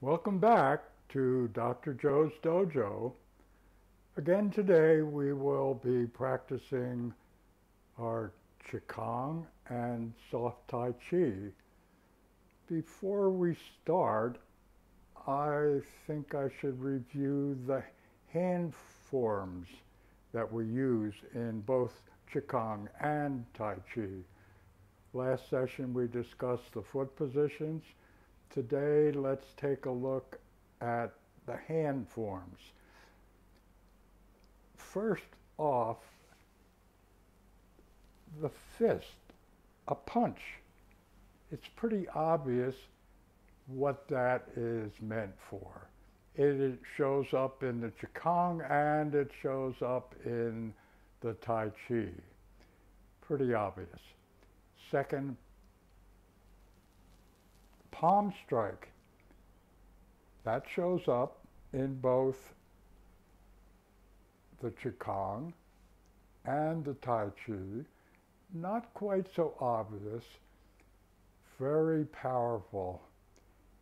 Welcome back to Dr. Joe's Dojo. Again today we will be practicing our Qigong and soft Tai Chi. Before we start, I think I should review the hand forms that we use in both Qigong and Tai Chi. Last session we discussed the foot positions. Today, let's take a look at the hand forms. First off, the fist, a punch. It's pretty obvious what that is meant for. It shows up in the Qigong and it shows up in the Tai Chi. Pretty obvious. Second, palm strike. That shows up in both the Qigong and the Tai Chi. Not quite so obvious, very powerful.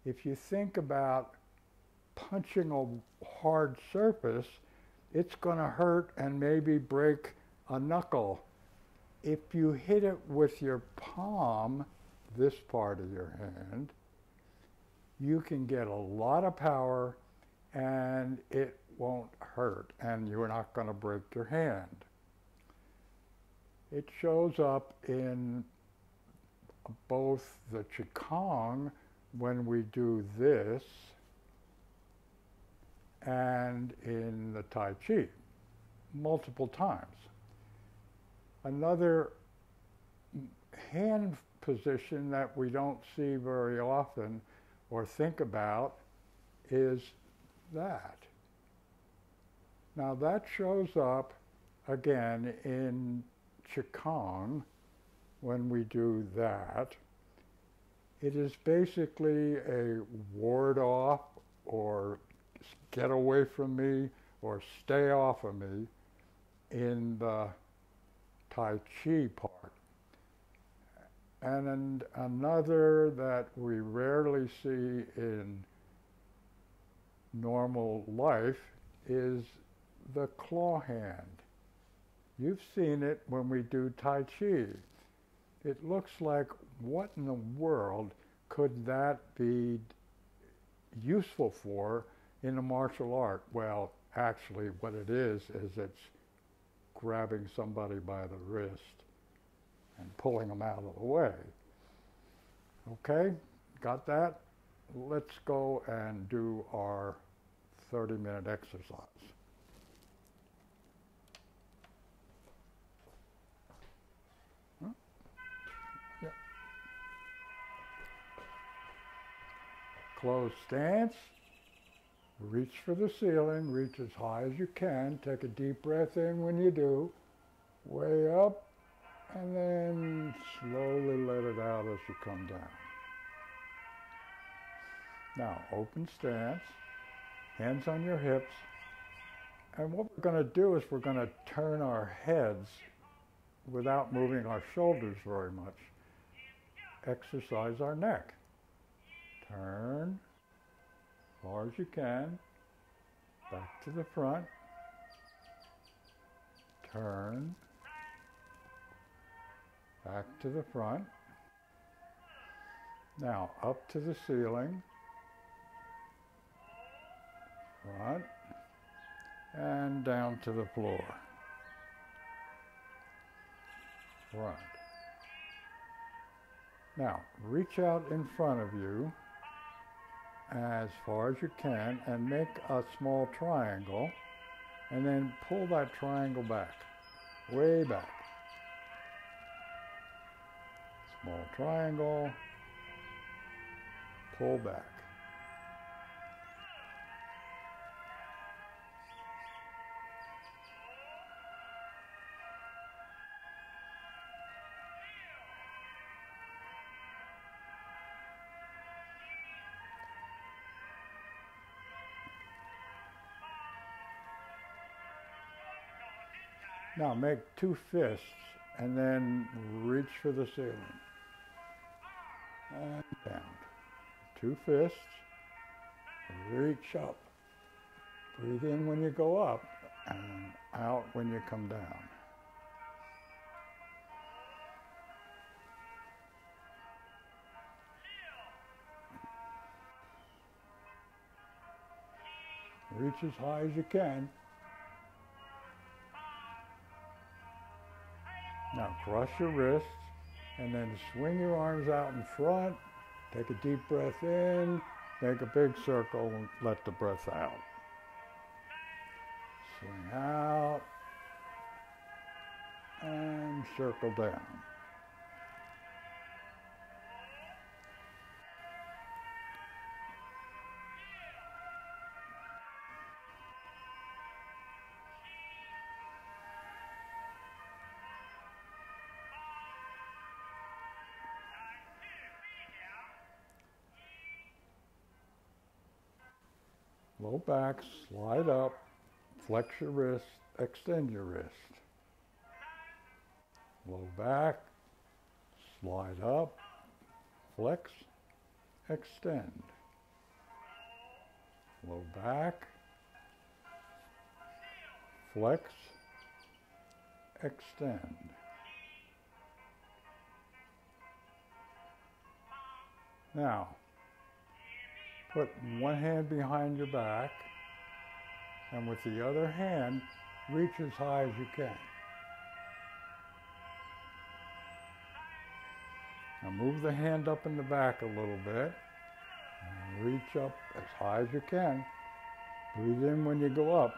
If you think about punching a hard surface, it's going to hurt and maybe break a knuckle. If you hit it with your palm, this part of your hand, you can get a lot of power and it won't hurt and you're not going to break your hand. It shows up in both the Qigong when we do this and in the Tai Chi multiple times. Another hand position that we don't see very often or think about is that. Now that shows up again in Qigong when we do that. It is basically a ward off or get away from me or stay off of me in the Tai Chi part. And another that we rarely see in normal life is the claw hand. You've seen it when we do Tai Chi. It looks like, what in the world could that be useful for in a martial art? Well, actually what it is it's grabbing somebody by the wrist and pulling them out of the way. Okay, got that? Let's go and do our 30-minute exercise. Huh? Yep. Closed stance. Reach for the ceiling, reach as high as you can. Take a deep breath in when you do. Way up. And then slowly let it out as you come down. Now, open stance, hands on your hips. And what we're going to do is we're going to turn our heads without moving our shoulders very much. Exercise our neck. Turn as far as you can. Back to the front. Turn. Back to the front. Now up to the ceiling. Front. And down to the floor. Front. Now reach out in front of you as far as you can and make a small triangle and then pull that triangle back, way back. Small triangle, pull back. Now make two fists and then reach for the ceiling. And down. Two fists reach up. Breathe in when you go up and out when you come down. Reach as high as you can. Now cross your wrists and then swing your arms out in front. Take a deep breath in, make a big circle and let the breath out. Swing out and circle down. Low back, slide up, flex your wrist, extend your wrist. Low back, slide up, flex, extend. Low back, flex, extend. Now, put one hand behind your back, and with the other hand, reach as high as you can. Now move the hand up in the back a little bit, and reach up as high as you can. Breathe in when you go up.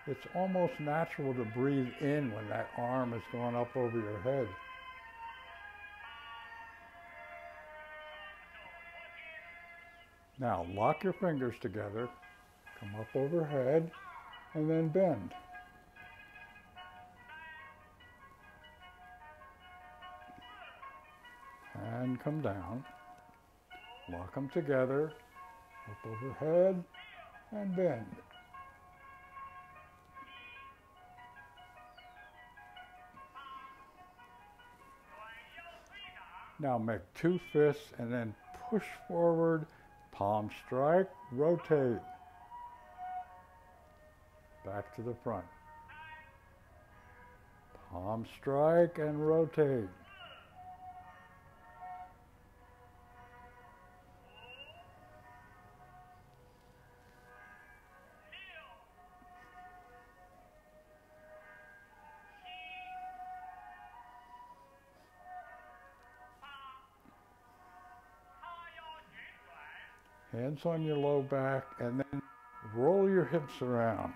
It's almost natural to breathe in when that arm is going up over your head. Now lock your fingers together, come up overhead, and then bend. And come down. Lock them together, up overhead, and bend. Now make two fists and then push forward, palm strike, rotate. Back to the front. Palm strike and rotate. Hands on your low back and then roll your hips around.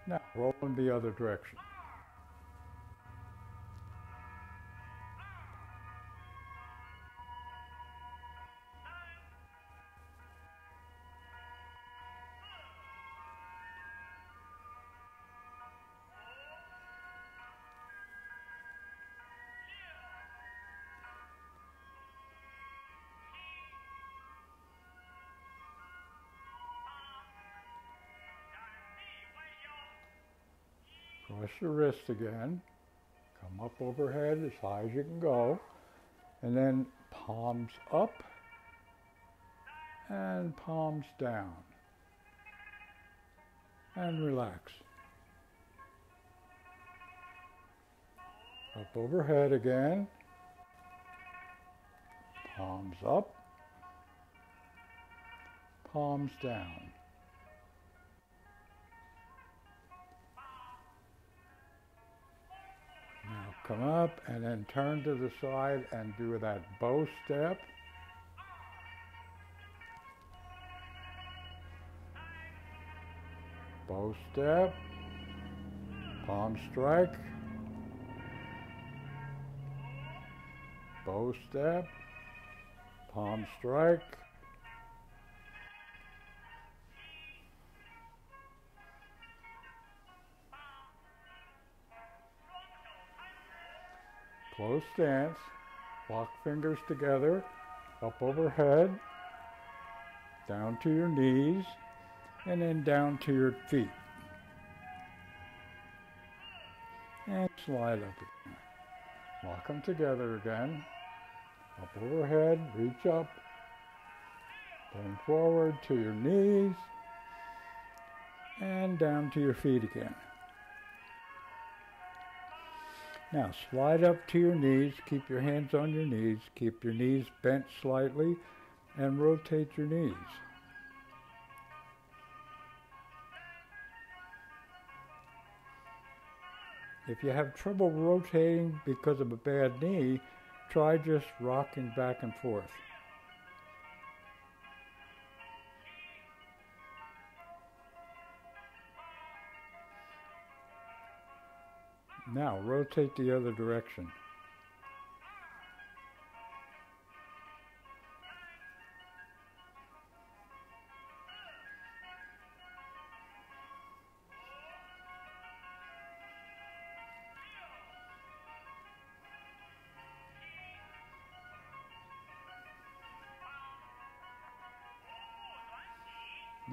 Now roll in the other direction. Cross your wrist again, come up overhead as high as you can go, and then palms up and palms down, and relax. Up overhead again, palms up, palms down. Now come up and then turn to the side and do that bow step. Bow step, palm strike, bow step, palm strike, Closed stance. Lock fingers together, up overhead, down to your knees, and then down to your feet. And slide up again. Lock them together again. Up overhead, reach up, then forward to your knees, and down to your feet again. Now slide up to your knees, keep your hands on your knees, keep your knees bent slightly, and rotate your knees. If you have trouble rotating because of a bad knee, try just rocking back and forth. Now rotate the other direction.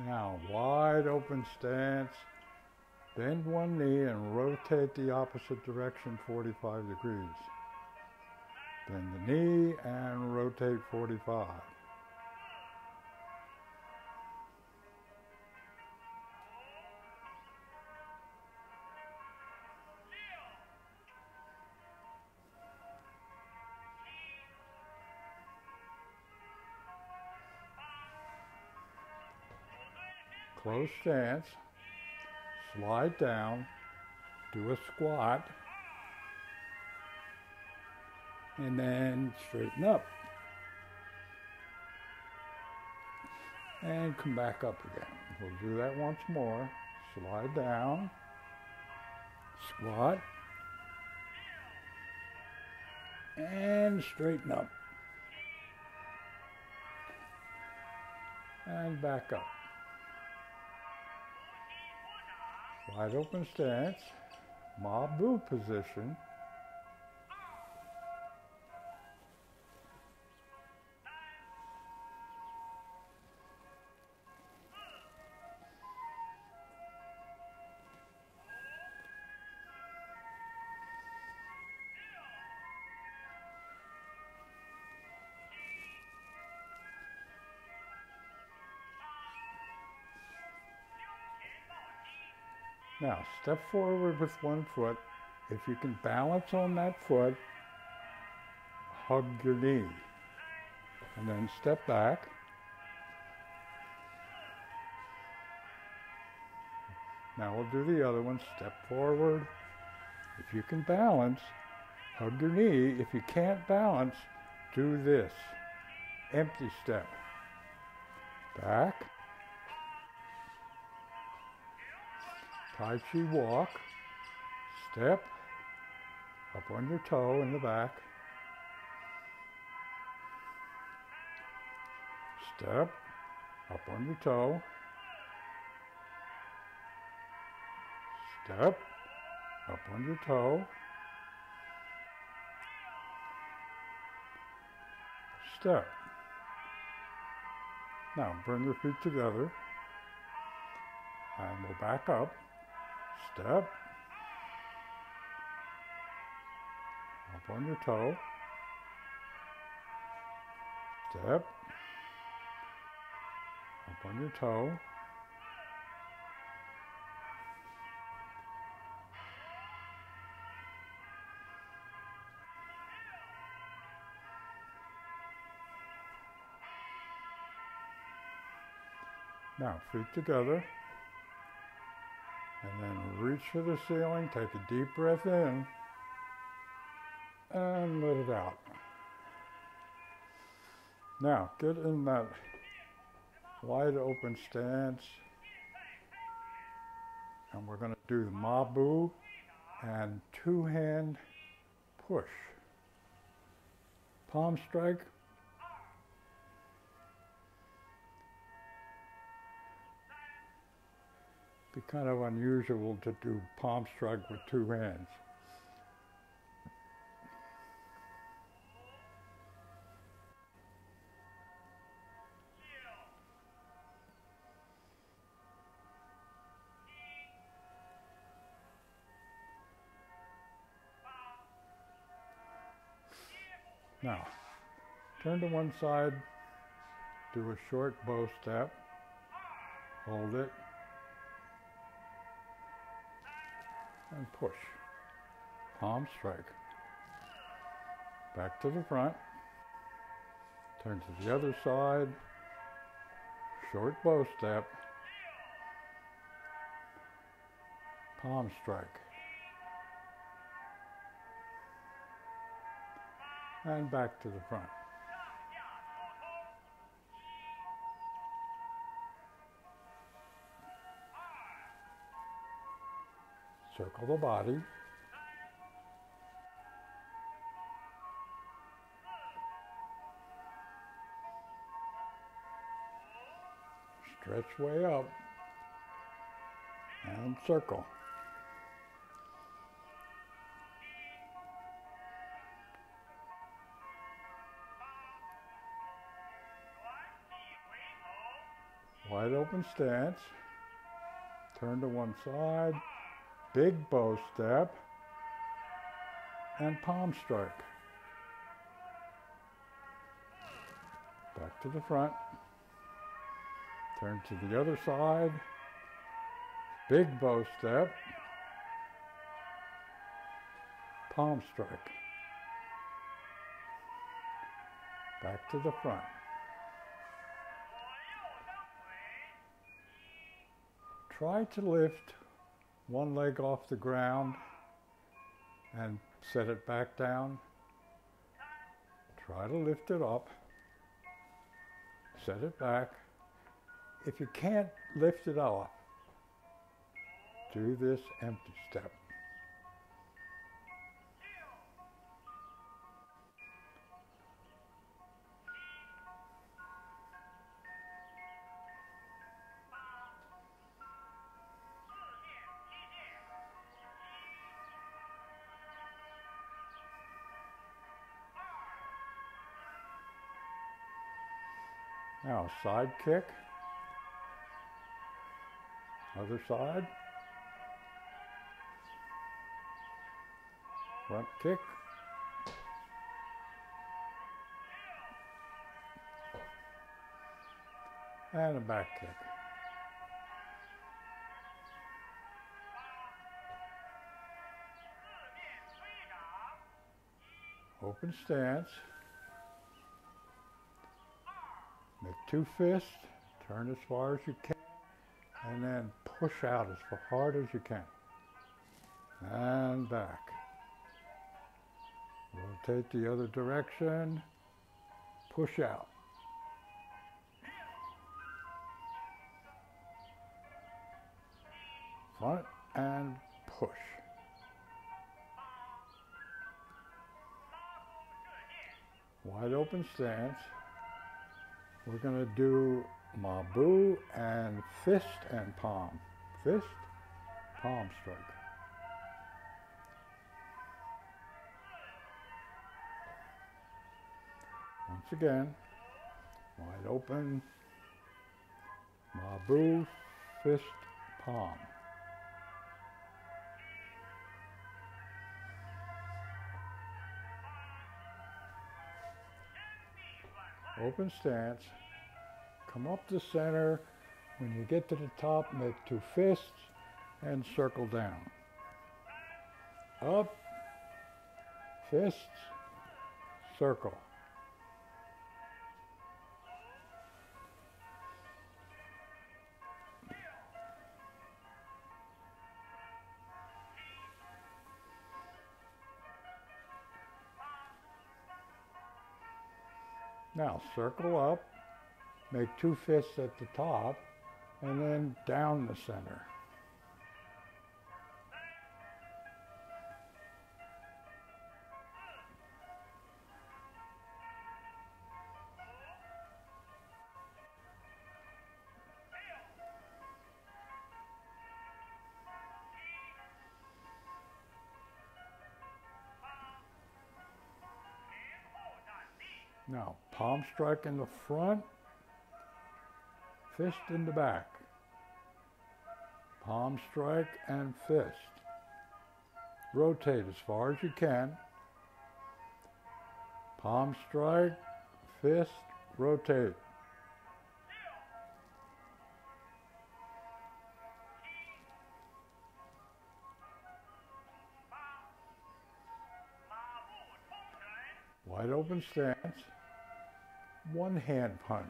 Now wide open stance. Bend one knee and rotate the opposite direction 45 degrees. Bend the knee and rotate 45. Closed stance. Slide down, do a squat, and then straighten up. And come back up again. We'll do that once more. Slide down, squat, and straighten up. And back up. Wide open stance, Ma Bu position. Now, step forward with one foot. If you can balance on that foot, hug your knee. And then step back. Now we'll do the other one. Step forward. If you can balance, hug your knee. If you can't balance, do this. Empty step. Back. Tai Chi walk, step, up on your toe in the back, step, up on your toe, step, up on your toe, step. Now bring your feet together, and we'll back up. Step, up on your toe, step, up on your toe, now feet together. And then reach for the ceiling, take a deep breath in, and let it out. Now, get in that wide open stance, and we're going to do the Ma Bu and two-hand push. Palm strike. Be kind of unusual to do palm strike with two hands. Now, turn to one side, do a short bow step, hold it, and push. Palm strike. Back to the front, turn to the other side, short bow step, palm strike. And back to the front. Circle the body. Stretch way up and circle. Wide open stance, turn to one side, big bow step, and palm strike. Back to the front, turn to the other side, big bow step, palm strike. Back to the front. Try to lift one leg off the ground and set it back down. Try to lift it up, set it back. If you can't lift it up, do this empty step. Now side kick, other side, front kick, and a back kick. Open stance. Make two fists, turn as far as you can, and then push out as hard as you can. And back. Rotate the other direction, push out. Front and push. Wide open stance. We're going to do Mabu and fist and palm. Fist, palm strike. Once again, wide open, Mabu, fist, palm. Open stance, come up the center. When you get to the top, make two fists and circle down. Up, fists, circle. Now circle up, make two fists at the top, and then down the center. Now, palm strike in the front, fist in the back. Palm strike and fist. Rotate as far as you can. Palm strike, fist, rotate. Wide open stance, one hand punch.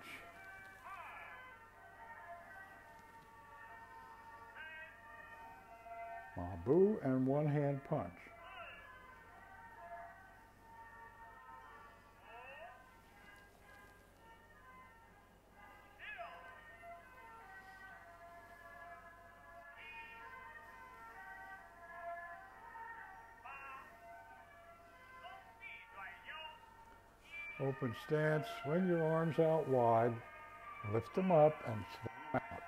Mabu and one hand punch. Open stance, swing your arms out wide, lift them up and swing them out.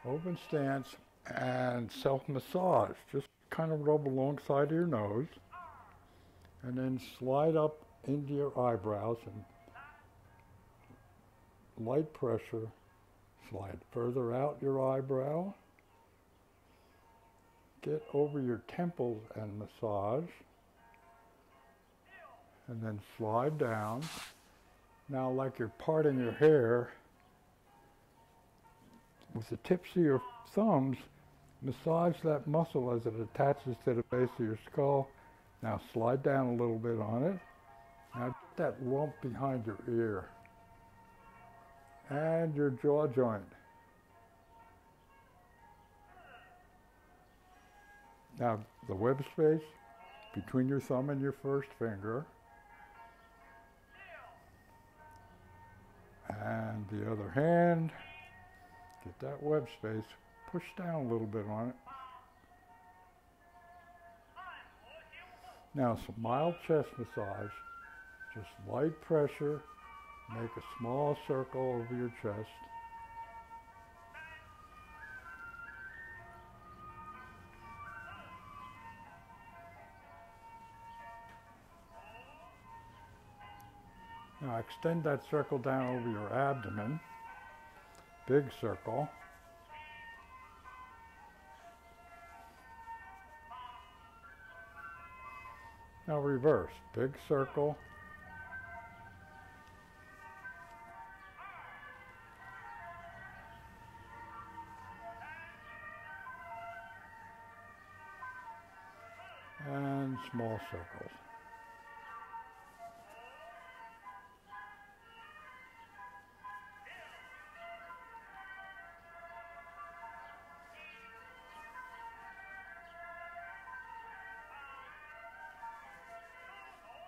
Open stance and self-massage. Just kind of rub alongside of your nose and then slide up into your eyebrows and light pressure, slide further out your eyebrow, get over your temples and massage, and then slide down. Now, like you're parting your hair, with the tips of your thumbs, massage that muscle as it attaches to the base of your skull. Now slide down a little bit on it. Now get that lump behind your ear and your jaw joint. Now the web space between your thumb and your first finger. And the other hand, get that web space, push down a little bit on it. Now some mild chest massage, just light pressure, make a small circle over your chest. Now extend that circle down over your abdomen, big circle. Now reverse, big circle, and small circles.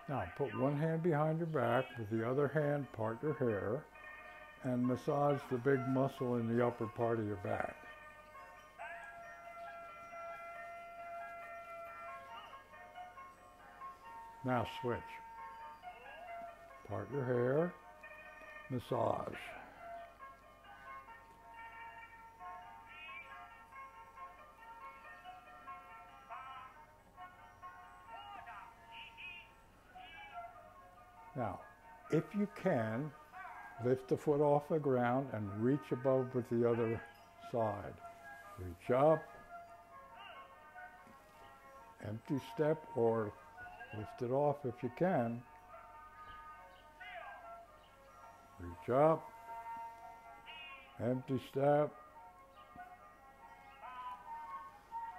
Now put one hand behind your back, with the other hand part your hair, and massage the big muscle in the upper part of your back. Now switch. Part your hair, massage. Now, if you can, lift the foot off the ground and reach above with the other side. Reach up, empty step, or lift it off if you can. Reach up, empty step.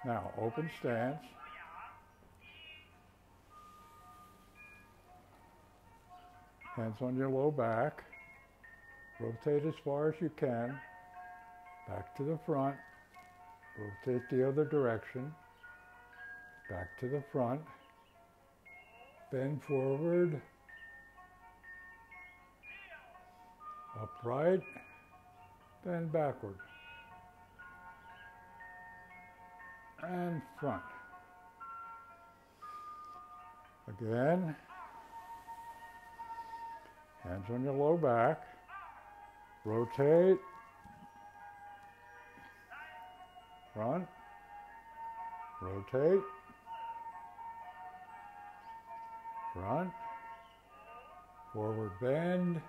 Now, open stance. Hands on your low back. Rotate as far as you can. Back to the front. Rotate the other direction. Back to the front. Bend forward. Upright. Bend backward. And front. Again. Hands on your low back. Rotate. front, rotate, front, forward bend,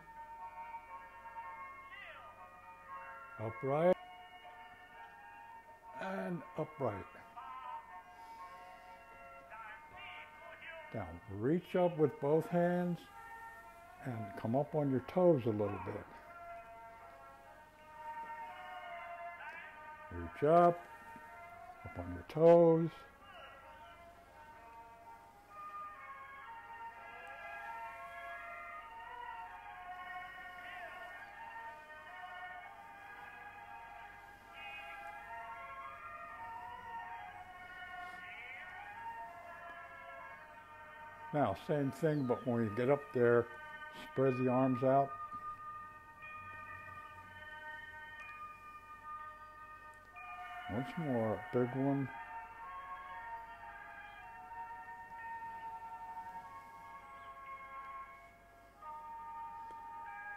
upright, and upright. Now reach up with both hands and come up on your toes a little bit. Reach up on your toes. Now, same thing, but when you get up there, spread the arms out. Once more, a big one.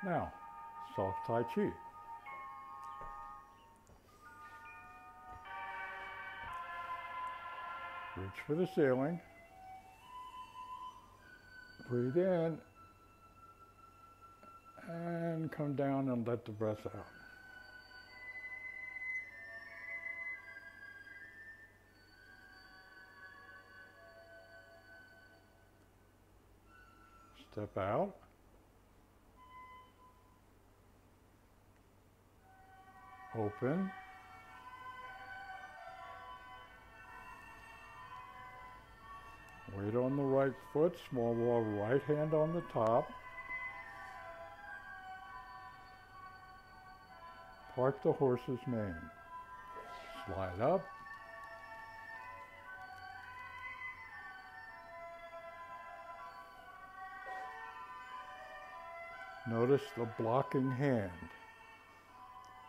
Now, soft Tai Chi. Reach for the ceiling. Breathe in and come down and let the breath out. Step out. Open. Weight on the right foot, small ball right hand on the top. Park the horse's mane. Slide up. Notice the blocking hand.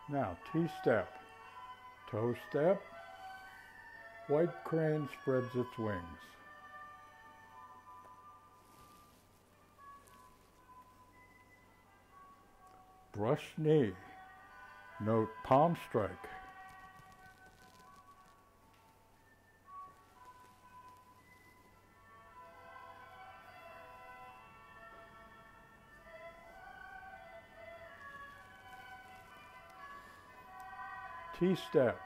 Now, T-step, toe step, white crane spreads its wings. Brush knee, note palm strike. T-step,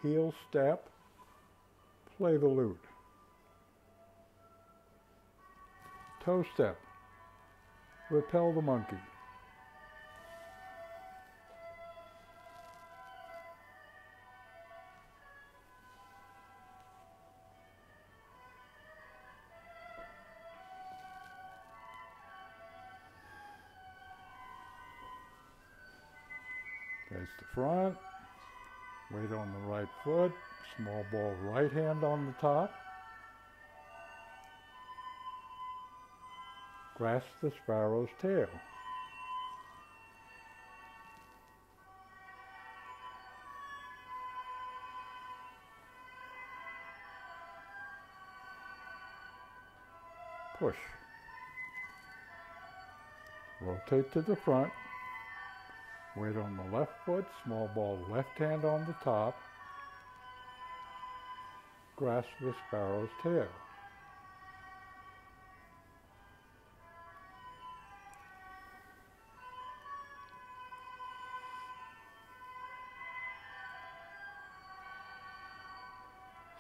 heel step, play the lute. Toe step, repel the monkey. Face the front, weight on the right foot, small ball right hand on the top. Grasp the sparrow's tail. Push. Rotate to the front. Weight on the left foot, small ball left hand on the top. Grasp the sparrow's tail.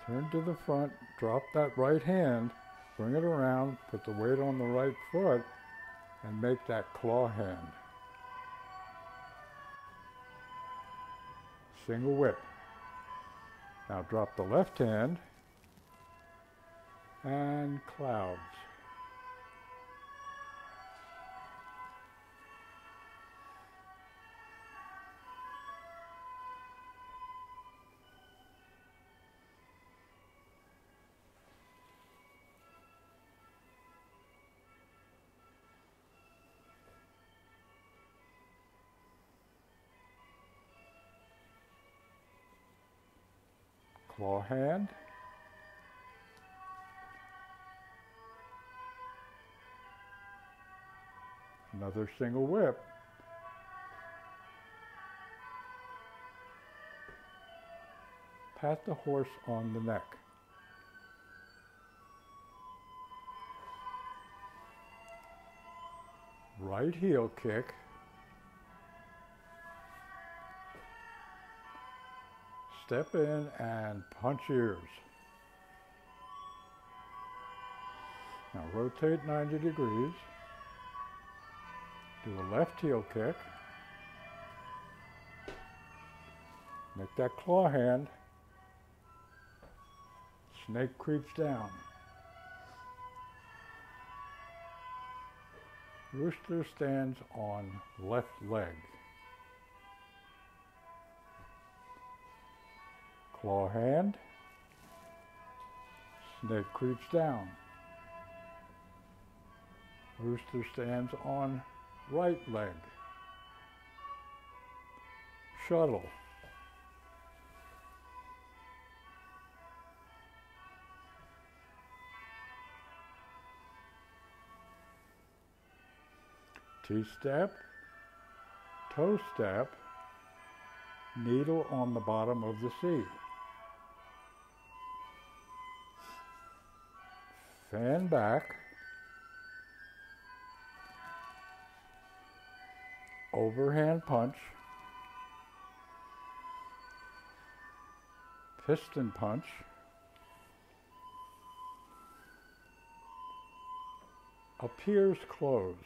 Turn to the front, drop that right hand, bring it around, put the weight on the right foot, and make that claw hand. Single whip. Now drop the left hand and clouds. Claw hand. Another single whip. pat the horse on the neck. Right heel kick. Step in and punch ears. Now rotate 90 degrees. Do a left heel kick. Make that claw hand. Snake creeps down. Rooster stands on left leg. Claw hand. Snake creeps down. Rooster stands on right leg. Shuttle. T-step, toe step, needle on the bottom of the C. Fan back, overhand punch, piston punch, appears closed.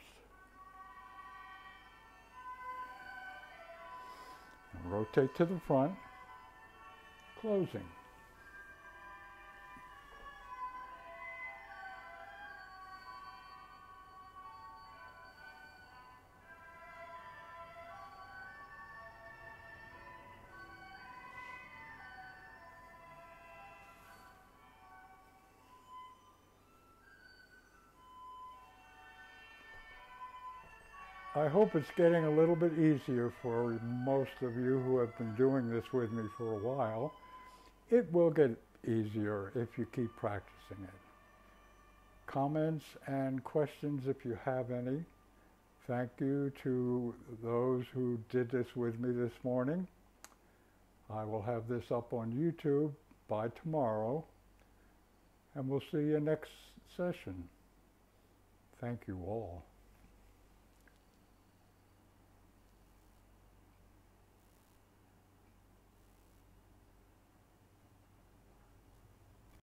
Rotate to the front, closing. I hope it's getting a little bit easier for most of you who have been doing this with me for a while. It will get easier if you keep practicing it. Comments and questions if you have any. Thank you to those who did this with me this morning. I will have this up on YouTube by tomorrow, and we'll see you next session. Thank you all.